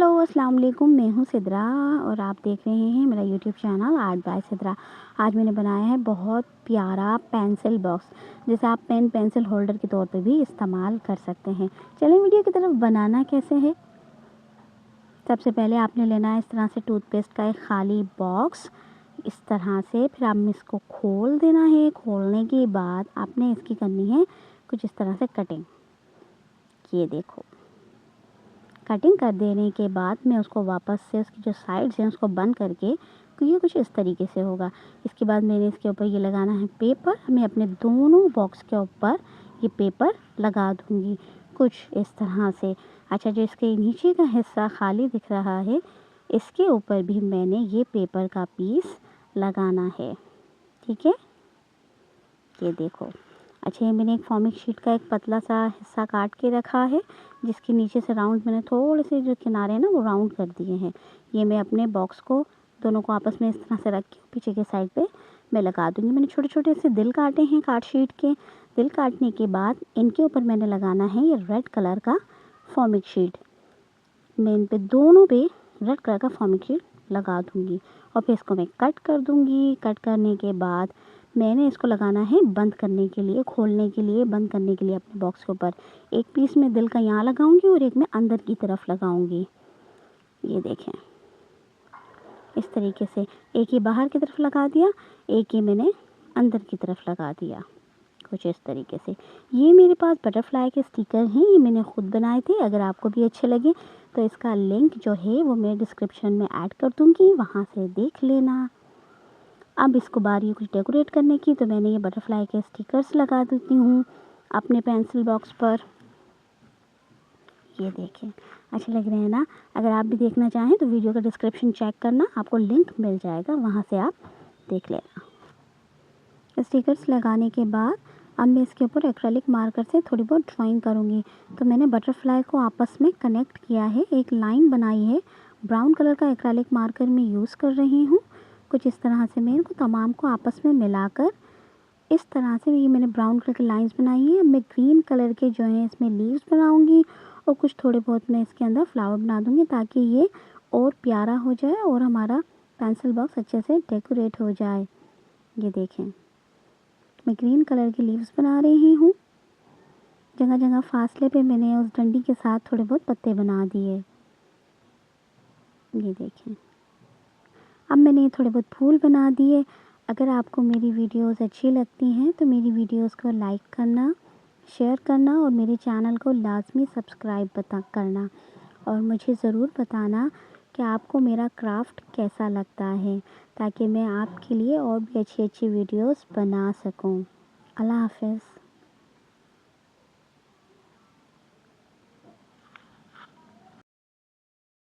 Hello अस्सलाम वालेकुम, मैं हूँ सिद्रा और आप देख रहे हैं मेरा YouTube channel art bye Sidra. आज मैंने बनाया है बहुत प्यारा पेंसिल बॉक्स, जिसे आप पेन पेंसिल होल्डर के तौर पे भी इस्तेमाल कर सकते हैं। चलिए वीडियो की तरफ बनाना कैसे है। सबसे पहले आपने लेना है इस तरह से टूथपेस्ट का एक खाली बॉक्स, इस तरह से। फिर आपने इसको खोल देना है। खोलने के बाद आपने इसकी करनी है कुछ इस तरह से कटिंग। ये देखो, कटिंग कर देने के बाद मैं उसको वापस से उसकी जो साइड्स हैं उसको बंद करके, तो ये कुछ इस तरीके से होगा। इसके बाद मैंने इसके ऊपर ये लगाना है पेपर। मैं अपने दोनों बॉक्स के ऊपर ये पेपर लगा दूँगी कुछ इस तरह से। अच्छा, जो इसके नीचे का हिस्सा खाली दिख रहा है, इसके ऊपर भी मैंने ये पेपर का पीस लगाना है। ठीक है, ये देखो। अच्छा, ये मैंने एक फॉर्मिक शीट का एक पतला सा हिस्सा काट के रखा है, जिसके नीचे से राउंड मैंने थोड़े से जो किनारे हैं ना वो राउंड कर दिए हैं। ये मैं अपने बॉक्स को दोनों को आपस में इस तरह से रख के पीछे के साइड पे मैं लगा दूँगी। मैंने छोटे छोटे से दिल काटे हैं कार्ड शीट के। दिल काटने के बाद इनके ऊपर मैंने लगाना है ये रेड कलर का फॉर्मिक शीट। मैं इन पे दोनों पे रेड कलर का फॉर्मिक शीट लगा दूँगी और फिर इसको मैं कट कर दूँगी। कट करने के बाद मैंने इसको लगाना है बंद करने के लिए, खोलने के लिए, बंद करने के लिए अपने बॉक्स के ऊपर। एक पीस मैं दिल का यहाँ लगाऊंगी और एक मैं अंदर की तरफ लगाऊंगी। ये देखें, इस तरीके से एक ही बाहर की तरफ लगा दिया, एक ही मैंने अंदर की तरफ लगा दिया, कुछ इस तरीके से। ये मेरे पास बटरफ्लाई के स्टिकर हैं, ये मैंने ख़ुद बनाए थे। अगर आपको भी अच्छे लगे तो इसका लिंक जो है वो मैं डिस्क्रिप्शन में ऐड कर दूँगी, वहाँ से देख लेना। अब इसको बारी कुछ डेकोरेट करने की, तो मैंने ये बटरफ्लाई के स्टिकर्स लगा देती हूँ अपने पेंसिल बॉक्स पर। ये देखें, अच्छे लग रहे हैं ना। अगर आप भी देखना चाहें तो वीडियो का डिस्क्रिप्शन चेक करना, आपको लिंक मिल जाएगा, वहाँ से आप देख लेना। स्टिकर्स लगाने के बाद अब मैं इसके ऊपर एक्रेलिक मार्कर से थोड़ी बहुत ड्राइंग करूँगी। तो मैंने बटरफ्लाई को आपस में कनेक्ट किया है, एक लाइन बनाई है। ब्राउन कलर का एक्रेलिक मार्कर मैं यूज़ कर रही हूँ। कुछ इस तरह से मैं इनको तमाम को आपस में मिलाकर इस तरह से ये मैंने ब्राउन कलर की लाइंस बनाई है। मैं ग्रीन कलर के जो हैं इसमें लीव्स बनाऊंगी और कुछ थोड़े बहुत मैं इसके अंदर फ्लावर बना दूंगी, ताकि ये और प्यारा हो जाए और हमारा पेंसिल बॉक्स अच्छे से डेकोरेट हो जाए। ये देखें, मैं ग्रीन कलर की लीव्स बना रही हूँ। जगह जगह फासले पे मैंने उस डंडी के साथ थोड़े बहुत पत्ते बना दिए। ये देखें, अब मैंने थोड़े बहुत फूल बना दिए। अगर आपको मेरी वीडियोस अच्छी लगती हैं तो मेरी वीडियोस को लाइक करना, शेयर करना और मेरे चैनल को लाजमी सब्सक्राइब करना। और मुझे ज़रूर बताना कि आपको मेरा क्राफ्ट कैसा लगता है, ताकि मैं आपके लिए और भी अच्छी अच्छी वीडियोस बना सकूं। अल्लाह हाफ़िज़।